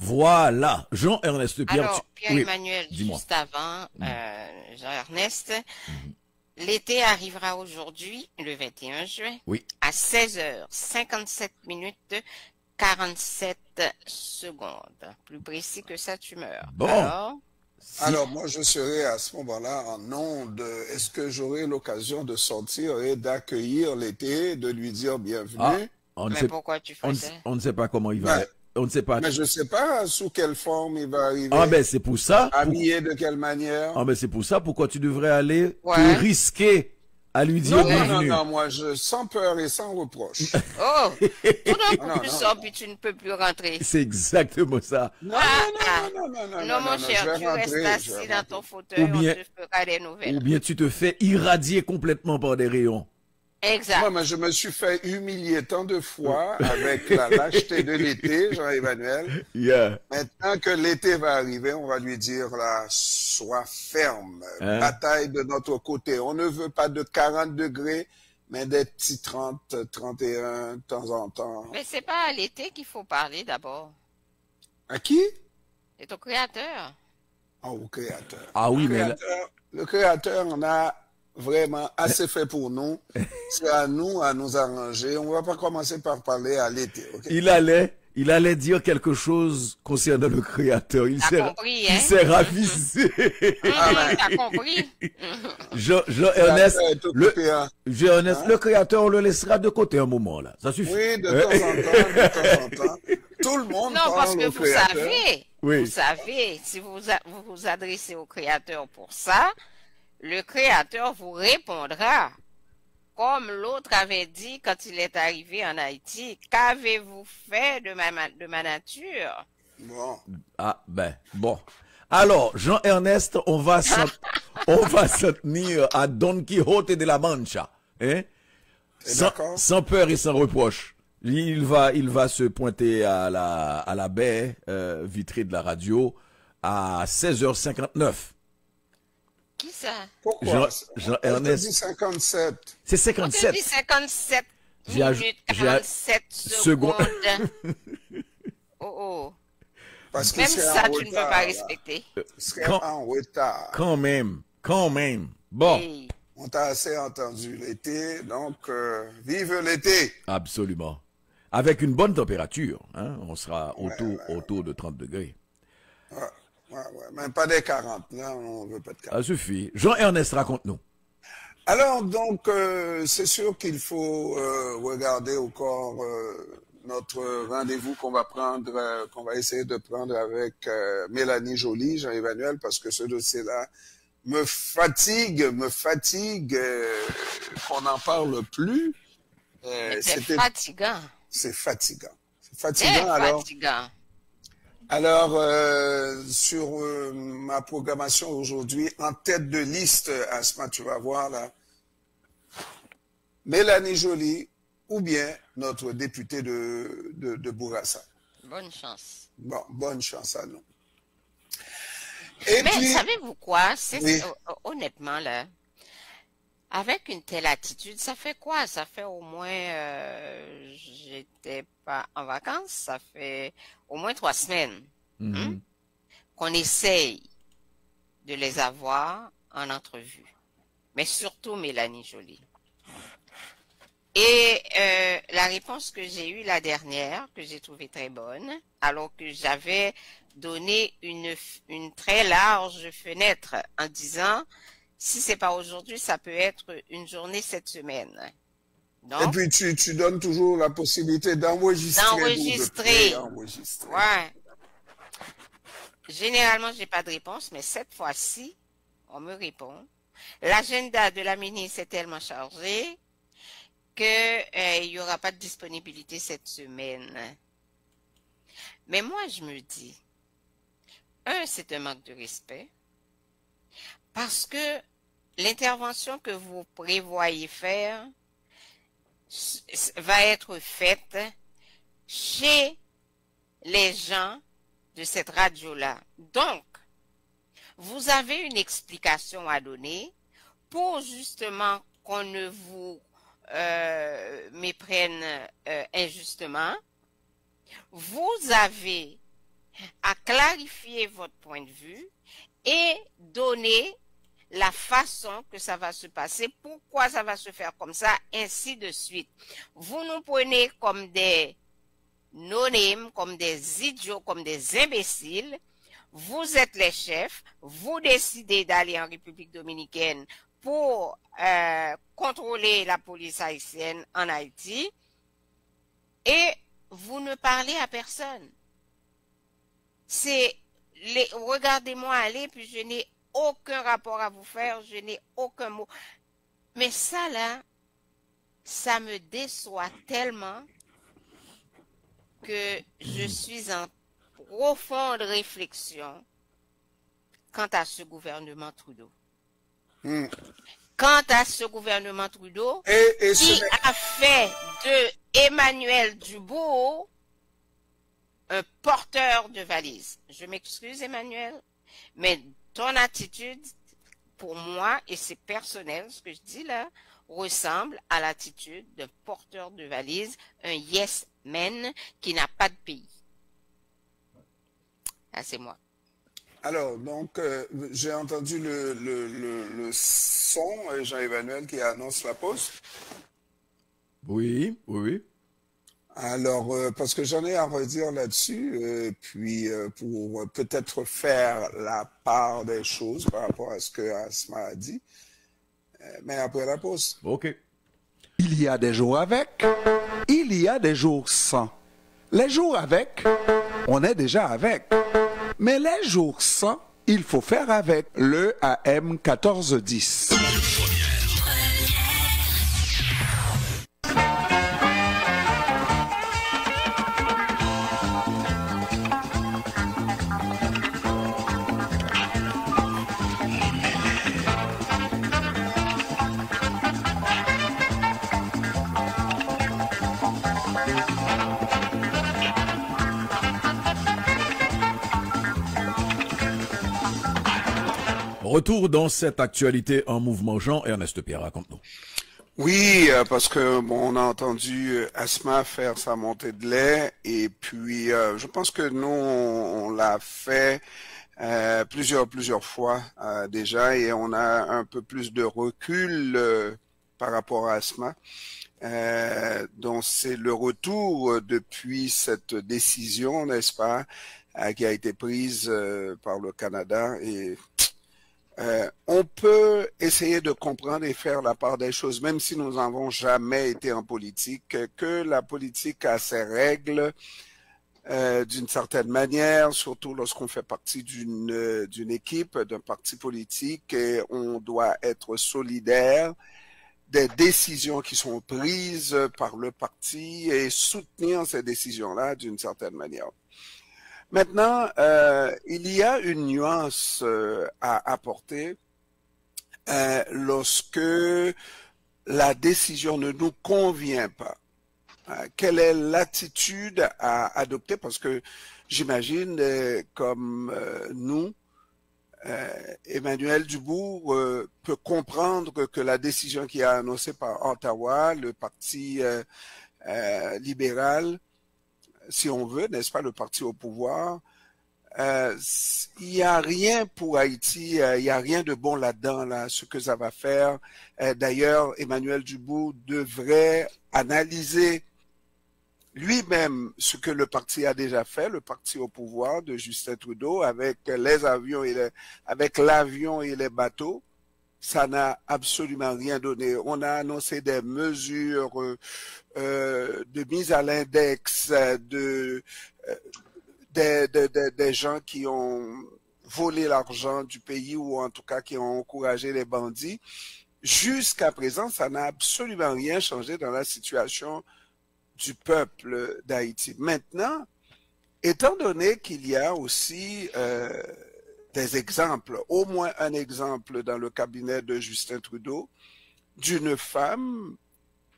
Voilà, Jean-Ernest Pierre. Alors, Oui, Pierre-Emmanuel, dis-moi. juste avant, Jean-Ernest, Mhm. l'été arrivera aujourd'hui, le 21 juin, Oui. à 16h57 minutes 47 secondes. Plus précis que ça, tu meurs. Bon, Alors, si. Alors, moi, je serai à ce moment-là en onde. Est-ce que j'aurai l'occasion de sortir et d'accueillir l'été, de lui dire Ah, bienvenue? on ne mais sait, pourquoi tu on ferais ne, ça? on ne sait pas comment il va. Ben, On ne sait pas. mais je ne sais pas sous quelle forme il va Ah arriver, ben c'est pour ça. habillé de quelle manière. Ah ben c'est pour ça. Pourquoi tu devrais aller te Ouais. risquer à lui dire Non, non, non, bienvenue. non, moi, sans peur et sans reproche. Oh, tout d'un coup, Non, tu non, sors non. puis tu ne peux plus rentrer. C'est exactement ça. Non, Ah, non, ah. non, non, non, non, Non, non, mon non, cher, je vais tu restes rentrer, je assis vais dans rentrer. ton fauteuil, Ou bien- on te fera des Ou nouvelles. bien tu te fais irradier complètement par des rayons. Exact. Moi, mais je me suis fait humilier tant de fois avec la lâcheté de l'été, Jean-Emmanuel. Yeah. Maintenant que l'été va arriver, on va lui dire là, sois ferme, Hein? bataille de notre côté. On ne veut pas de 40 degrés, mais des petits 30, 31 de temps en temps. Mais c'est pas à l'été qu'il faut parler d'abord. À qui? C'est au créateur. Au Créateur. Ah oui, mais là- Le Créateur en a vraiment assez fait pour nous. C'est à nous arranger. On va pas commencer par parler à l'été, ok? il allait dire quelque chose concernant le Créateur. T'as compris, hein? Il s'est ravisé. T'as compris? Jean-Ernest, Créateur est occupé, hein. Jean-Ernest, le Créateur, on le laissera de côté un moment là. Ça suffit. Oui, de temps en temps. Tout le monde Non, parce parle que au vous Créateur. savez, Oui. vous savez, si vous vous adressez au Créateur pour ça, le Créateur vous répondra. Comme l'autre avait dit quand il est arrivé en Haïti, qu'avez-vous fait de ma nature? Bon. Ah ben bon. Alors, Jean-Ernest, on va se tenir à Don Quixote de la Mancha, hein? D'accord. Sans peur et sans reproche. Il va se pointer à la baie vitrée de la radio à 16h59. Qui ça? Pourquoi? Jean-Ernest. Elle te dit 57. C'est On te 57. dit 57 J'ai minutes, 47 secondes. Oh, oh. Parce que Même c'est ça, en tu ne peux retard, pas là. respecter. C'est Quand- en retard. Quand même. Bon. Hey. On t'a assez entendu l'été, donc vive l'été. Absolument. Avec une bonne température, hein, on sera autour de 30 degrés. Ouais, même pas des 40, là, on veut pas de 40. Ça suffit. Jean-Ernest, raconte-nous. Alors, donc, c'est sûr qu'il faut regarder encore notre rendez-vous qu'on va prendre, qu'on va essayer de prendre avec Mélanie Joly, Jean-Emmanuel, parce que ce dossier-là me fatigue qu'on n'en parle plus. Mais c'est fatigant. C'est fatigant. C'est C'est fatigant, alors. fatigant. Alors, sur ma programmation aujourd'hui, en tête de liste, Asma, tu vas voir là, Mélanie Joly ou bien notre député de Bourassa. Bonne chance. Bon, bonne chance à nous. Et Mais puis, savez-vous quoi? Oui. Honnêtement, là, avec une telle attitude, ça fait quoi? Ça fait au moins, j'étais pas en vacances, ça fait au moins 3 semaines Mhm. qu'on essaye de les avoir en entrevue. Mais surtout Mélanie Joly. Et la réponse que j'ai eue la dernière, que j'ai trouvée très bonne, alors que j'avais donné une très large fenêtre en disant, si c'est pas aujourd'hui, ça peut être une journée cette semaine. et Donc, puis tu donnes toujours la possibilité d'enregistrer. D'enregistrer. Enregistrer. ouais. Généralement, j'ai pas de réponse, mais cette fois-ci, on me répond. L'agenda de la ministre est tellement chargé que il y aura pas de disponibilité cette semaine. Mais moi, je me dis, c'est un manque de respect, parce que l'intervention que vous prévoyez faire va être faite chez les gens de cette radio-là. Donc, vous avez une explication à donner pour justement qu'on ne vous méprenne injustement. Vous avez à clarifier votre point de vue et donner la façon que ça va se passer, pourquoi ça va se faire comme ça, ainsi de suite. Vous nous prenez comme des no-name, comme des idiots, comme des imbéciles. Vous êtes les chefs, vous décidez d'aller en République dominicaine pour contrôler la police haïtienne en Haïti et vous ne parlez à personne. Regardez-moi aller, puis je n'ai aucun rapport à vous faire, je n'ai aucun mot. Mais ça là, ça me déçoit tellement que je suis en profonde réflexion quant à ce gouvernement Trudeau. Quant à ce gouvernement Trudeau, qui a fait de Emmanuel Dubourg un porteur de valise. Je m'excuse, Emmanuel, mais ton attitude, pour moi, et c'est personnel, ce que je dis là, ressemble à l'attitude d'un porteur de valise, un yes man qui n'a pas de pays. Ah, c'est moi. Alors, donc, j'ai entendu le son, Jean-Emmanuel, qui annonce la pause. Oui, oui, oui. Alors, parce que j'en ai à redire là-dessus, puis pour peut-être faire la part des choses par rapport à ce que Asma a dit, mais après la pause. Ok. Il y a des jours avec, il y a des jours sans. Les jours avec, on est déjà avec. Mais les jours sans, il faut faire avec le AM 1410. Retour dans cette actualité en mouvement. Jean-Ernest Pierre, raconte-nous. Oui, parce que bon, on a entendu Asma faire sa montée de lait et puis je pense que nous on l'a fait plusieurs fois déjà et on a un peu plus de recul par rapport à Asma. Donc c'est le retour depuis cette décision, n'est-ce pas, qui a été prise par le Canada et on peut essayer de comprendre et faire la part des choses, même si nous n'avons jamais été en politique, que la politique a ses règles d'une certaine manière, surtout lorsqu'on fait partie d'une équipe, d'un parti politique, et on doit être solidaire des décisions qui sont prises par le parti et soutenir ces décisions-là d'une certaine manière. Maintenant, il y a une nuance à apporter lorsque la décision ne nous convient pas. Quelle est l'attitude à adopter? Parce que j'imagine, comme nous, Emmanuel Dubourg peut comprendre que la décision qui est annoncée par Ottawa, le parti libéral, si on veut, n'est-ce pas, le parti au pouvoir, il n'y a rien pour Haïti, il n'y a rien de bon là-dedans, là, ce que ça va faire. D'ailleurs, Emmanuel Dubourg devrait analyser lui-même ce que le parti a déjà fait, le parti au pouvoir de Justin Trudeau, avec les avions et avec l'avion et les bateaux. Ça n'a absolument rien donné. On a annoncé des mesures de mise à l'index des gens qui ont volé l'argent du pays ou en tout cas qui ont encouragé les bandits. Jusqu'à présent, ça n'a absolument rien changé dans la situation du peuple d'Haïti. Maintenant, étant donné qu'il y a aussi des exemples, au moins un exemple dans le cabinet de Justin Trudeau, d'une femme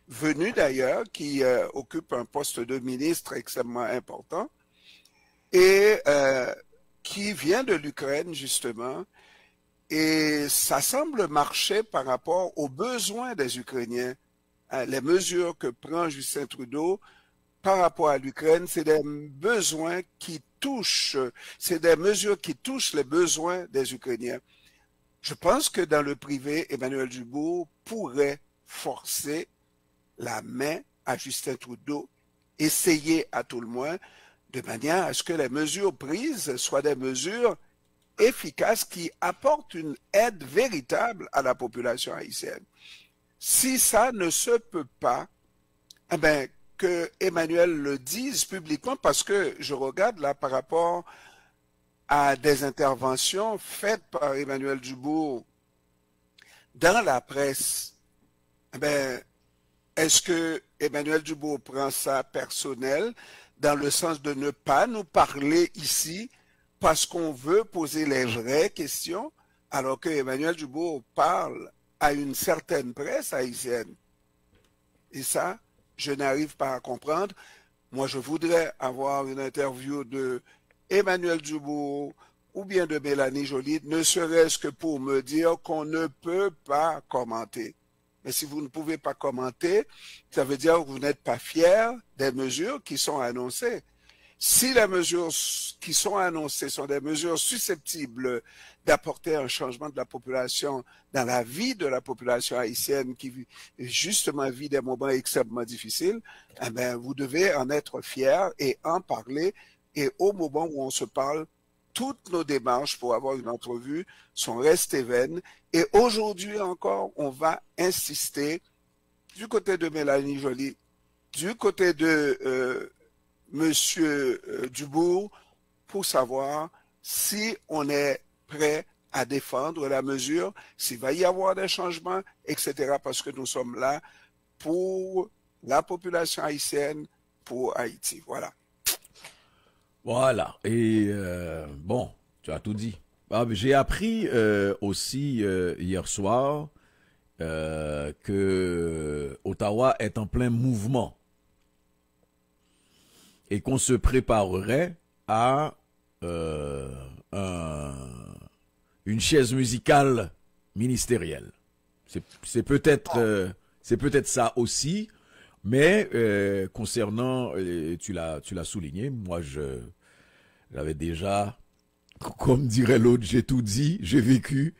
venue d'ailleurs, qui occupe un poste de ministre extrêmement important, et qui vient de l'Ukraine, justement, et ça semble marcher par rapport aux besoins des Ukrainiens. Les mesures que prend Justin Trudeau par rapport à l'Ukraine, c'est des besoins qui touchent, c'est des mesures qui touchent les besoins des Ukrainiens. Je pense que dans le privé, Emmanuel Dubourg pourrait forcer la main à Justin Trudeau, essayer à tout le moins, de manière à ce que les mesures prises soient des mesures efficaces qui apportent une aide véritable à la population haïtienne. Si ça ne se peut pas, eh bien, que Emmanuel le dise publiquement, parce que je regarde là par rapport à des interventions faites par Emmanuel Dubourg dans la presse, eh bien, est-ce que Emmanuel Dubourg prend ça personnel dans le sens de ne pas nous parler ici parce qu'on veut poser les vraies questions, alors que Emmanuel Dubourg parle à une certaine presse haïtienne? Et ça, je n'arrive pas à comprendre. Moi, je voudrais avoir une interview de Emmanuel Dubourg ou bien de Mélanie Joly, ne serait-ce que pour me dire qu'on ne peut pas commenter. Mais si vous ne pouvez pas commenter, ça veut dire que vous n'êtes pas fier des mesures qui sont annoncées. Si les mesures qui sont annoncées sont des mesures susceptibles d'apporter un changement de la population dans la vie de la population haïtienne qui justement vit des moments extrêmement difficiles, eh bien, vous devez en être fier et en parler. Et au moment où on se parle, toutes nos démarches pour avoir une entrevue sont restées vaines. Et aujourd'hui encore, on va insister du côté de Mélanie Joly, du côté de Monsieur Dubourg, pour savoir si on est prêt à défendre la mesure, s'il va y avoir des changements, etc. Parce que nous sommes là pour la population haïtienne, pour Haïti. Voilà. Voilà. Et bon, tu as tout dit. Ah, j'ai appris aussi hier soir que Ottawa est en plein mouvement et qu'on se préparerait à une chaise musicale ministérielle. C'est peut-être ça aussi, mais concernant, tu l'as souligné, moi j'avais déjà, comme dirait l'autre, j'ai tout dit, j'ai vécu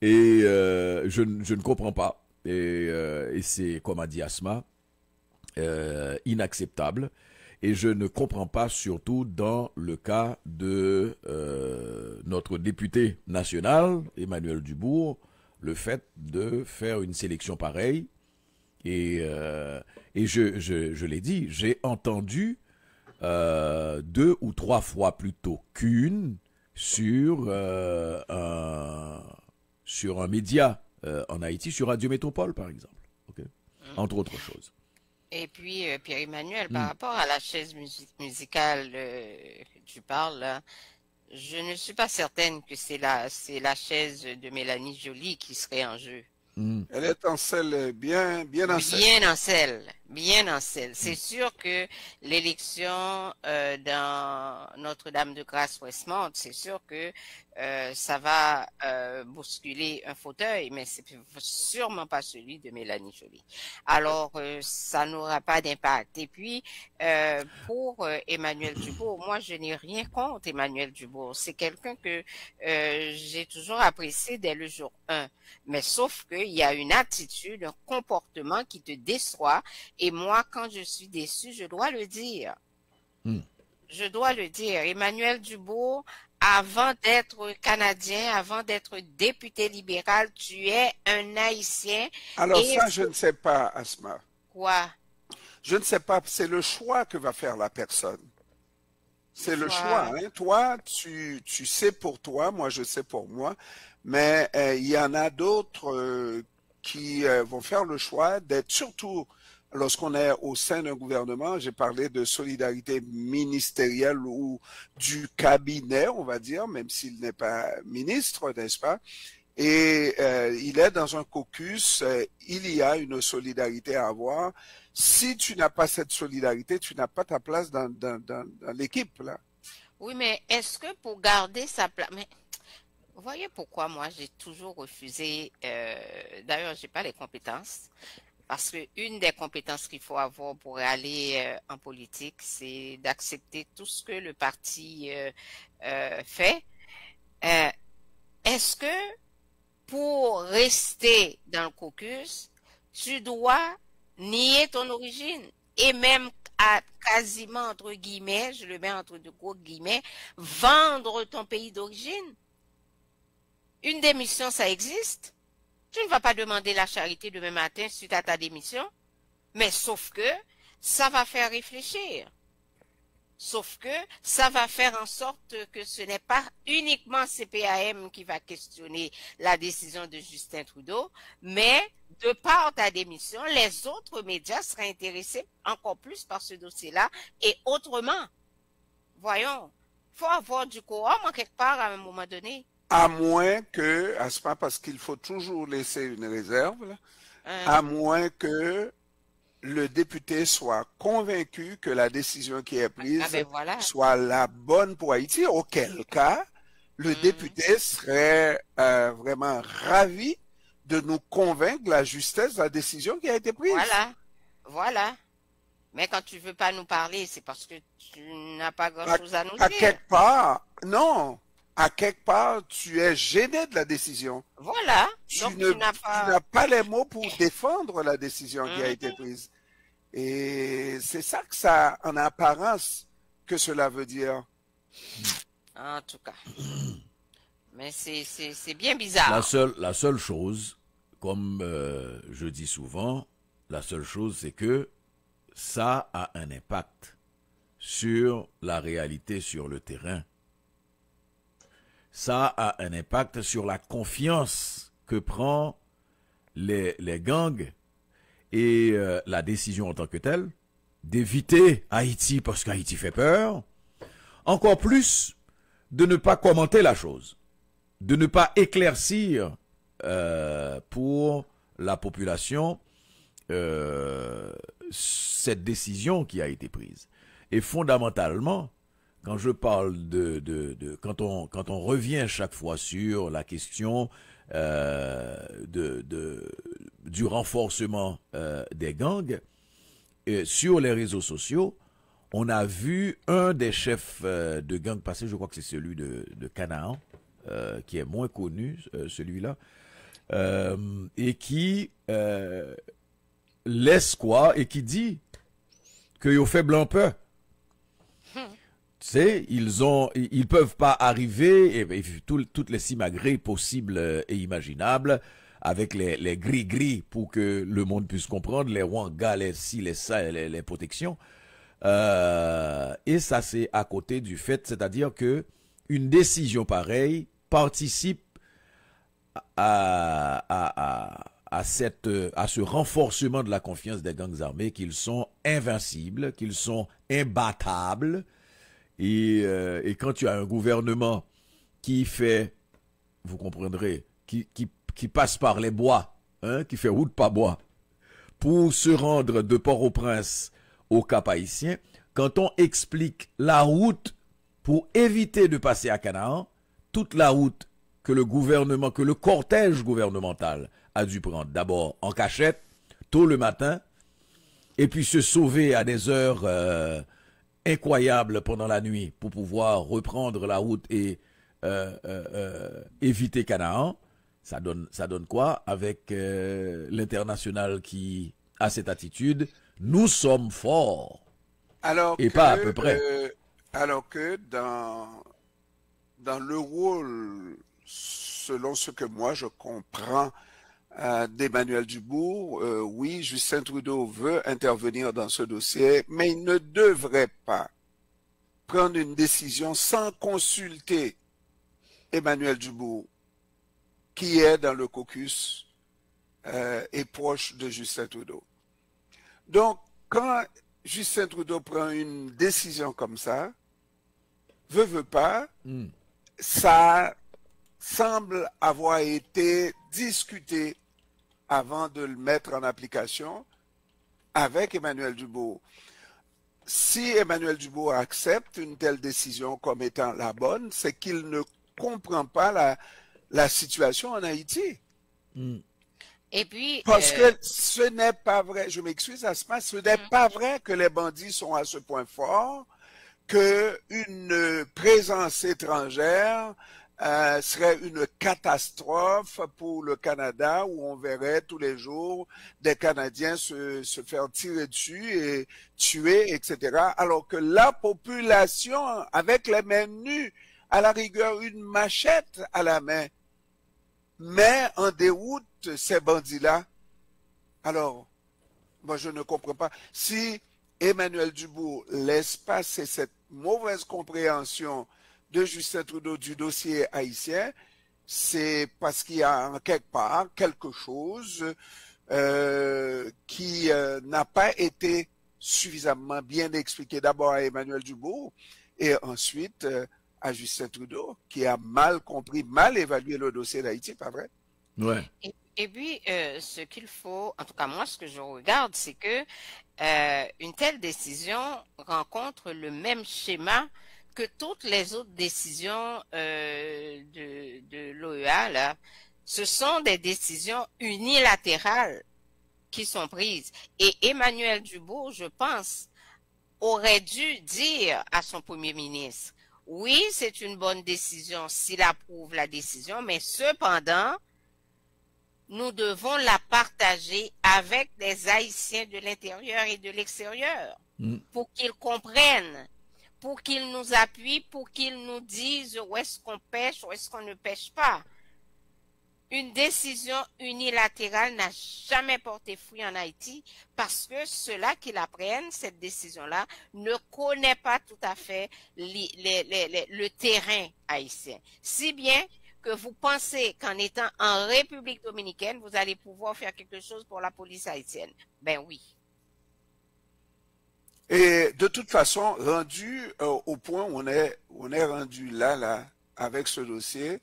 et je ne comprends pas. Et c'est, comme a dit Asma, inacceptable. Et je ne comprends pas, surtout dans le cas de notre député national, Emmanuel Dubourg, le fait de faire une sélection pareille. Et je l'ai dit, j'ai entendu 2 ou 3 fois plutôt qu'une sur un média en Haïti, sur Radio Métropole, par exemple. Okay? Entre autres choses. Et puis, Pierre-Emmanuel, par rapport à la chaise musicale que tu parles, là, je ne suis pas certaine que c'est la chaise de Mélanie Joly qui serait en jeu. Elle est en selle, bien en selle. Bien en selle. C'est sûr que l'élection dans Notre-Dame-de-Grâce-Westmount, c'est sûr que ça va bousculer un fauteuil, mais c'est sûrement pas celui de Mélanie Joly. Alors, ça n'aura pas d'impact. Et puis, pour Emmanuel Dubourg, moi, je n'ai rien contre Emmanuel Dubourg. C'est quelqu'un que j'ai toujours apprécié dès le jour 1. Mais sauf qu'il y a une attitude, un comportement qui te déçoit. Et moi, quand je suis déçu, je dois le dire. Je dois le dire. Emmanuel Dubourg, avant d'être Canadien, avant d'être député libéral, tu es un Haïtien. Alors ça, je ne sais pas, Asma. Quoi? Je ne sais pas, c'est le choix que va faire la personne. C'est le choix. Hein? Toi, tu sais pour toi, moi je sais pour moi, mais il y en a d'autres qui vont faire le choix d'être, surtout lorsqu'on est au sein d'un gouvernement, j'ai parlé de solidarité ministérielle ou du cabinet, on va dire, même s'il n'est pas ministre, n'est-ce pas? Et il est dans un caucus, il y a une solidarité à avoir. Si tu n'as pas cette solidarité, tu n'as pas ta place dans l'équipe, là. Oui, mais est-ce que pour garder sa place... Mais vous voyez pourquoi moi j'ai toujours refusé... D'ailleurs, j'ai pas les compétences. Parce que une des compétences qu'il faut avoir pour aller en politique, c'est d'accepter tout ce que le parti fait. Euh, Est-ce que pour rester dans le caucus, tu dois nier ton origine et même à quasiment entre guillemets, je le mets entre de gros guillemets, vendre ton pays d'origine? Une démission, ça existe. Tu ne vas pas demander la charité demain matin suite à ta démission, mais sauf que ça va faire réfléchir. Sauf que ça va faire en sorte que ce n'est pas uniquement CPAM qui va questionner la décision de Justin Trudeau, mais de par ta démission, les autres médias seraient intéressés encore plus par ce dossier-là et autrement. Voyons, il faut avoir du quorum en quelque part à un moment donné. À moins que, Asma, parce qu'il faut toujours laisser une réserve, là, à moins que le député soit convaincu que la décision qui est prise voilà. soit la bonne pour Haïti, auquel cas, le député serait vraiment ravi de nous convaincre de la justesse de la décision qui a été prise. Voilà. Mais quand tu veux pas nous parler, c'est parce que tu n'as pas grand-chose à nous dire. À quelque part, non. À quelque part, tu es gêné de la décision. Voilà. Tu n'as pas les mots pour défendre la décision qui a été prise. Et c'est ça que ça, en apparence, que cela veut dire. En tout cas. Mais c'est bien bizarre. La seule chose, comme je dis souvent, la seule chose, c'est que ça a un impact sur la réalité sur le terrain. Ça a un impact sur la confiance que prend les gangs et la décision en tant que telle d'éviter Haïti parce qu'Haïti fait peur. Encore plus de ne pas commenter la chose, de ne pas éclaircir pour la population cette décision qui a été prise. Et fondamentalement, quand je parle quand on revient chaque fois sur la question du renforcement des gangs sur les réseaux sociaux, on a vu un des chefs de gang passer, je crois que c'est celui de Canaan, qui est moins connu, celui-là, et qui laisse quoi et qui dit qu'ils ont fait blanc peu. Tu sais, ils peuvent pas arriver et toutes les simagrées possibles et imaginables avec les gris-gris pour que le monde puisse comprendre, les wangas, les ci, les ça, les protections. Et ça, c'est à côté du fait, c'est-à-dire que une décision pareille participe à ce renforcement de la confiance des gangs armés, qu'ils sont invincibles, qu'ils sont imbattables. Et quand tu as un gouvernement qui fait, vous comprendrez, qui passe par les bois, hein, qui fait route par bois, pour se rendre de Port-au-Prince au Cap Haïtien, quand on explique la route pour éviter de passer à Canaan, toute la route que le cortège gouvernemental a dû prendre, d'abord en cachette, tôt le matin, et puis se sauver à des heures incroyables pendant la nuit pour pouvoir reprendre la route et éviter Canaan. Ça donne quoi avec l'international qui a cette attitude? Nous sommes forts. Pas à peu près. Alors que dans le rôle, selon ce que moi je comprends d'Emmanuel Dubourg, oui, Justin Trudeau veut intervenir dans ce dossier, mais il ne devrait pas prendre une décision sans consulter Emmanuel Dubourg, qui est dans le caucus et proche de Justin Trudeau. Donc, quand Justin Trudeau prend une décision comme ça, veut pas, ça semble avoir été discuté avant de le mettre en application avec Emmanuel Dubourg. Si Emmanuel Dubourg accepte une telle décision comme étant la bonne, c'est qu'il ne comprend pas la situation en Haïti. Et puis, Parce que ce n'est pas vrai, je m'excuse Asma, ce n'est pas vrai que les bandits sont à ce point fort que une présence étrangère serait une catastrophe pour le Canada où on verrait tous les jours des Canadiens se faire tirer dessus et tuer, etc. Alors que la population, avec les mains nues, à la rigueur une machette à la main, met en déroute ces bandits-là. Alors, moi je ne comprends pas. Si Emmanuel Dubourg laisse passer cette mauvaise compréhension de Justin Trudeau du dossier haïtien, c'est parce qu'il y a en quelque part quelque chose qui n'a pas été suffisamment bien expliqué d'abord à Emmanuel Dubourg et ensuite à Justin Trudeau, qui a mal compris, mal évalué le dossier d'Haïti, pas vrai? Ouais. Et puis, ce qu'il faut, en tout cas moi, ce que je regarde, c'est que une telle décision rencontre le même schéma que toutes les autres décisions de l'OEA, là. Ce sont des décisions unilatérales qui sont prises. Et Emmanuel Dubourg, je pense, aurait dû dire à son premier ministre, oui, c'est une bonne décision s'il approuve la décision, mais cependant, nous devons la partager avec des Haïtiens de l'intérieur et de l'extérieur pour qu'ils comprennent, pour qu'ils nous appuient, pour qu'ils nous disent où est-ce qu'on pêche, où est-ce qu'on ne pêche pas. Une décision unilatérale n'a jamais porté fruit en Haïti parce que ceux-là qui la prennent, cette décision-là, ne connaissent pas tout à fait le terrain haïtien. Si bien que vous pensez qu'en étant en République dominicaine, vous allez pouvoir faire quelque chose pour la police haïtienne. Ben oui. Et de toute façon, rendu au point où on est rendu là, avec ce dossier,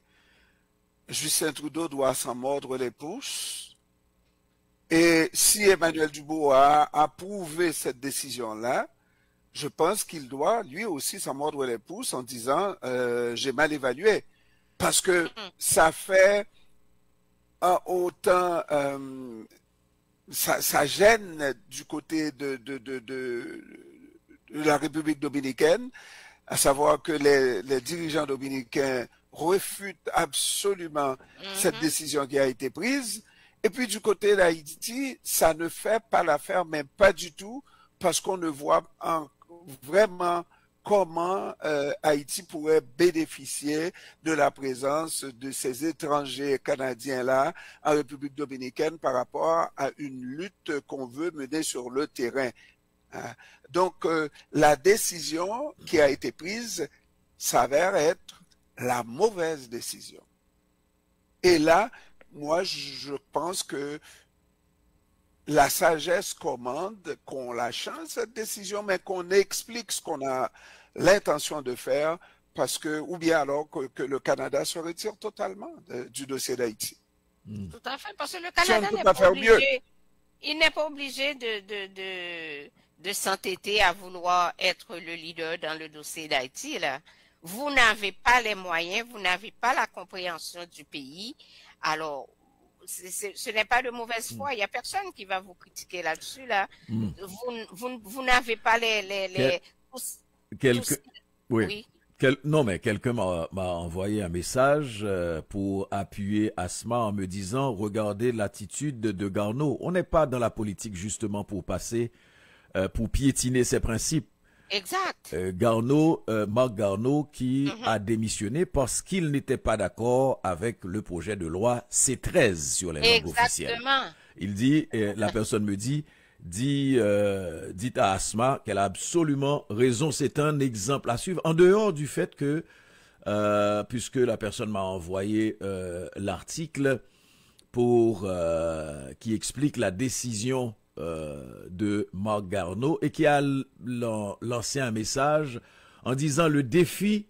Justin Trudeau doit s'en mordre les pouces. Et si Emmanuel Dubourg a approuvé cette décision-là, je pense qu'il doit lui aussi s'en mordre les pouces en disant j'ai mal évalué. Parce que ça fait autant... ça gêne du côté de la République dominicaine, à savoir que les dirigeants dominicains refutent absolument cette décision qui a été prise. Et puis du côté d'Haïti, ça ne fait pas l'affaire, mais pas du tout, parce qu'on ne voit vraiment comment Haïti pourrait bénéficier de la présence de ces étrangers canadiens-là en République dominicaine par rapport à une lutte qu'on veut mener sur le terrain. Donc, la décision qui a été prise s'avère être la mauvaise décision. Et là, moi, je pense que la sagesse commande qu'on la change, cette décision, mais qu'on explique ce qu'on a l'intention de faire, parce que, ou bien alors que le Canada se retire totalement du dossier d'Haïti. Tout à fait, parce que le Canada si n'est pas obligé, il n'est pas obligé de s'entêter à vouloir être le leader dans le dossier d'Haïti, là. Vous n'avez pas les moyens, vous n'avez pas la compréhension du pays, alors ce n'est pas de mauvaise foi. Il n'y a personne qui va vous critiquer là-dessus. Là. Vous n'avez pas oui. Non, mais quelqu'un m'a envoyé un message pour appuyer Asma en me disant, regardez l'attitude de Garneau. On n'est pas dans la politique justement pour passer, pour piétiner ses principes. Exact. Marc Garneau qui a démissionné parce qu'il n'était pas d'accord avec le projet de loi C13 sur les langues officielles. Il dit, la personne me dit à Asma qu'elle a absolument raison. C'est un exemple à suivre. En dehors du fait que, puisque la personne m'a envoyé l'article qui explique la décision de Marc Garneau et qui a lancé un message en disant: le défi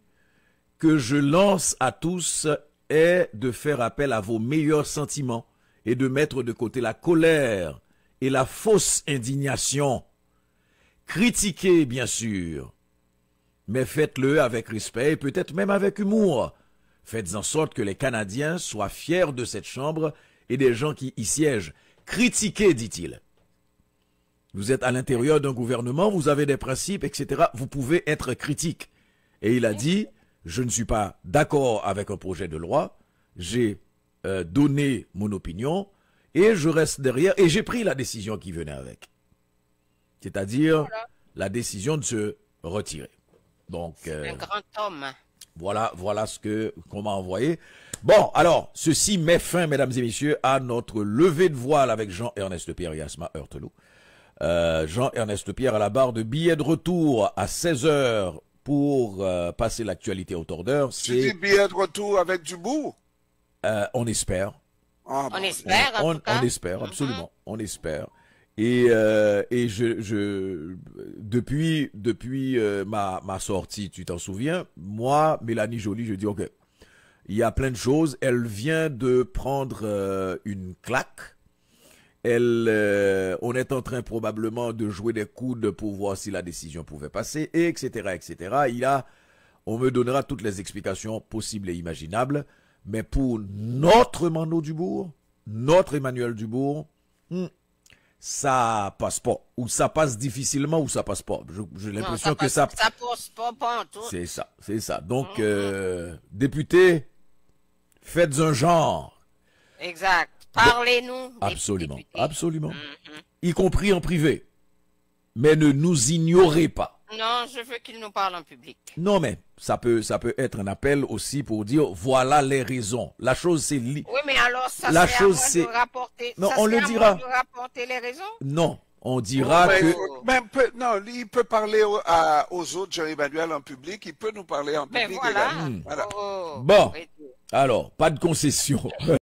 que je lance à tous est de faire appel à vos meilleurs sentiments et de mettre de côté la colère et la fausse indignation. Critiquez bien sûr, mais faites-le avec respect et peut-être même avec humour. Faites en sorte que les Canadiens soient fiers de cette Chambre et des gens qui y siègent. Critiquez, dit-il. Vous êtes à l'intérieur d'un gouvernement, vous avez des principes, etc. Vous pouvez être critique. Et il a dit, je ne suis pas d'accord avec un projet de loi, j'ai donné mon opinion, et je reste derrière, et j'ai pris la décision qui venait avec. C'est-à-dire la décision de se retirer. Donc, un grand homme. Voilà ce qu'on m'a envoyé. Bon, alors, ceci met fin, mesdames et messieurs, à notre levée de voile avec Jean-Ernest Pierre et Asma Heurtelot. Jean-Ernest Pierre à la barre de billets de retour à 16h pour passer l'actualité au tordeur. Tu dis billet de retour avec du bout? On espère. On espère, en tout cas. On espère, absolument. On espère. Et depuis ma sortie, tu t'en souviens, moi, Mélanie Joly, je dis, ok, il y a plein de choses. Elle vient de prendre une claque. On est en train probablement de jouer des coudes pour voir si la décision pouvait passer, etc., etc. On me donnera toutes les explications possibles et imaginables. Mais pour notre Mano Dubourg, notre Emmanuel Dubourg, ça passe pas. Ou ça passe difficilement ou ça passe pas. J'ai l'impression que ça passe pas en tout. C'est ça. Donc, député, faites un genre. Exact. Parlez-nous. Absolument. Y compris en privé. Mais ne nous ignorez pas. Non, je veux qu'il nous parle en public. Non, mais ça peut être un appel aussi pour dire voilà les raisons. La chose c'est Oui, mais alors ça la chose c'est de rapporter. Non, on le dira. De rapporter les raisons. Non, on dira que non, lui, il peut parler aux autres Jean-Emmanuel en public, il peut nous parler en public voilà. également. Voilà. Bon. Alors, pas de concession.